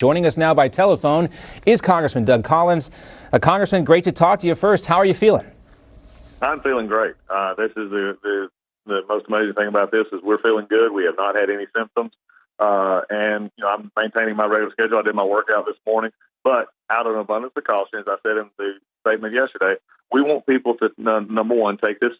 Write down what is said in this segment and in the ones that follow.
Joining us now by telephone is Congressman Doug Collins. Congressman, great to talk to you first. How are you feeling? I'm feeling great. This is the most amazing thing about this is we're feeling good. We have not had any symptoms. And, I'm maintaining my regular schedule. I did my workout this morning. But out of an abundance of caution, as I said in the statement yesterday, we want people to, number one, take this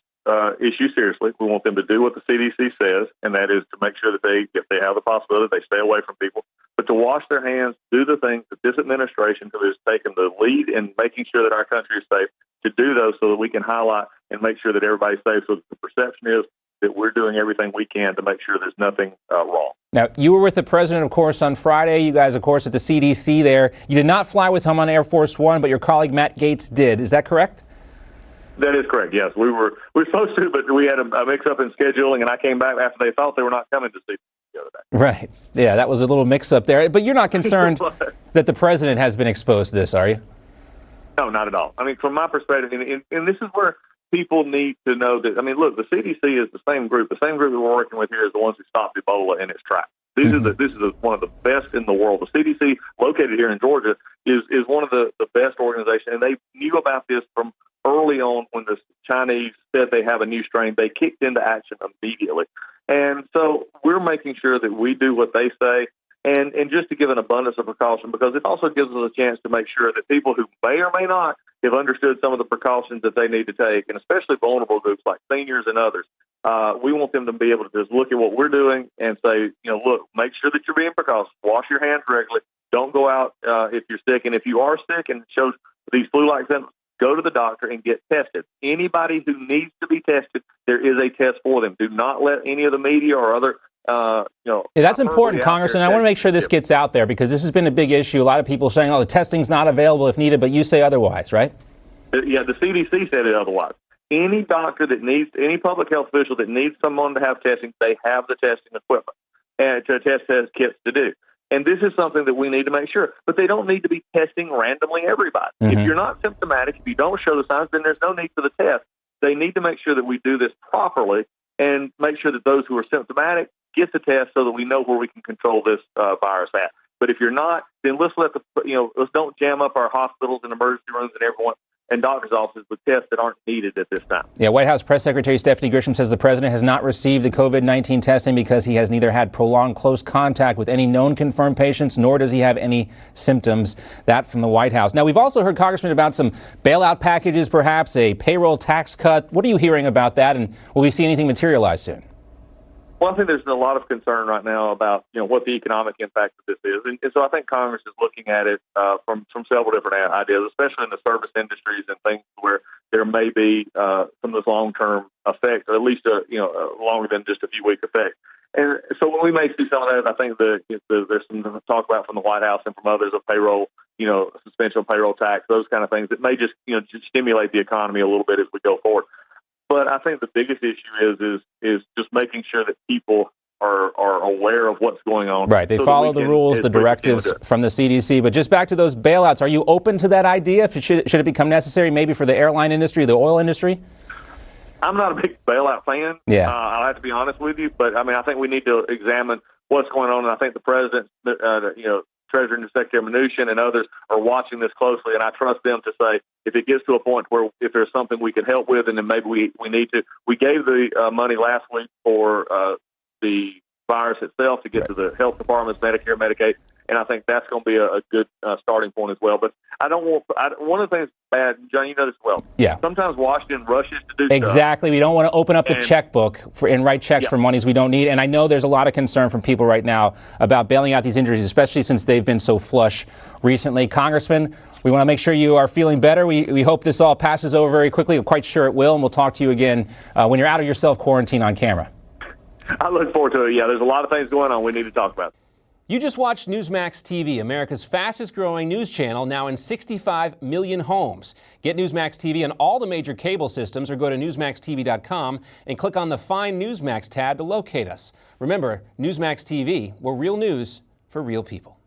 issue seriously. We want them to do what the CDC says, and that is to make sure that if they have the possibility, they stay away from people. But to wash their hands, do the things that this administration has taken the lead in making sure that our country is safe, to do those so that we can highlight and make sure that everybody's safe. So the perception is that we're doing everything we can to make sure there's nothing wrong. Now, you were with the president, of course, on Friday. You guys, of course, at the CDC there. You did not fly with him on Air Force One, but your colleague Matt Gaetz did. Is that correct? That is correct, yes. We were supposed to, but we had a mix-up in scheduling, and I came back after they thought they were not coming to see the other day. Right. Yeah, that was a little mix-up there. But you're not concerned that the president has been exposed to this, are you? No, not at all. I mean, from my perspective, and this is where people need to know that, look, the CDC is the same group. The same group that we're working with here is the ones who stopped Ebola in its tracks. This is one of the best in the world. The CDC, located here in Georgia, is one of the best organizations, and they knew about this from early on when the Chinese said they have a new strain. They kicked into action immediately. And so we're making sure that we do what they say, and just to give an abundance of precaution, because it also gives us a chance to make sure that people who may or may not have understood some of the precautions that they need to take, and especially vulnerable groups like seniors and others, we want them to be able to just look at what we're doing and say, look, make sure that you're being precautious. Wash your hands regularly. Don't go out if you're sick. And if you are sick and it shows these flu-like symptoms, go to the doctor and get tested. Anybody who needs to be tested, there is a test for them. Do not let any of the media or other Yeah, that's important, Congressman. I want to make sure this gets out there because this has been a big issue. A lot of people saying, oh, the testing's not available if needed, but you say otherwise, right? Yeah, the CDC said it otherwise. Any doctor that needs, any public health official that needs someone to have testing, they have the testing equipment and to test kits to do. And this is something that we need to make sure. But they don't need to be testing randomly everybody. If you're not symptomatic, if you don't show the signs, then there's no need for the test. They need to make sure that we do this properly and make sure that those who are symptomatic get the test so that we know where we can control this virus at. But if you're not, then let's let's don't jam up our hospitals and emergency rooms and everyone and doctors' offices with tests that aren't needed at this time. Yeah, White House Press Secretary Stephanie Grisham says the president has not received the COVID-19 testing because he has neither had prolonged close contact with any known confirmed patients, nor does he have any symptoms. That from the White House. Now, we've also heard, Congressman, about some bailout packages, perhaps a payroll tax cut. What are you hearing about that, and will we see anything materialize soon? Well, I think there's a lot of concern right now about what the economic impact of this is, and so I think Congress is looking at it from several different ideas, especially in the service industries and things where there may be some of this long-term effect, or at least longer than just a few-week effect. And so when we may see some of that, I think there's some talk about from the White House and from others of payroll, suspension of payroll tax, those kind of things that may just just stimulate the economy a little bit as we go forward. But I think the biggest issue is just making sure that people are aware of what's going on. Right. They follow the rules, the directives from the CDC. But just back to those bailouts, are you open to that idea? Should it become necessary maybe for the airline industry, the oil industry? I'm not a big bailout fan. Yeah. I'll have to be honest with you. But, I think we need to examine what's going on. And I think the president, Treasury and Secretary Mnuchin and others are watching this closely, and I trust them to say if it gets to a point where if there's something we can help with, and then maybe we need to. We gave the money last week for the virus itself to get to the health departments, Medicare, Medicaid, and I think that's going to be a good starting point as well. But I don't want. One of the things bad, John, you know this well. Yeah. Sometimes Washington rushes to do exactly. Stuff. We don't want to open up the checkbook and write checks for monies we don't need. And I know there's a lot of concern from people right now about bailing out these injuries, especially since they've been so flush recently. Congressman, we want to make sure you are feeling better. We hope this all passes over very quickly. I'm quite sure it will, and we'll talk to you again when you're out of your self-quarantine on camera. I look forward to it. Yeah, there's a lot of things going on we need to talk about. You just watched Newsmax TV, America's fastest growing news channel, now in 65 million homes. Get Newsmax TV on all the major cable systems or go to newsmaxtv.com and click on the Find Newsmax tab to locate us. Remember, Newsmax TV, we're real news for real people.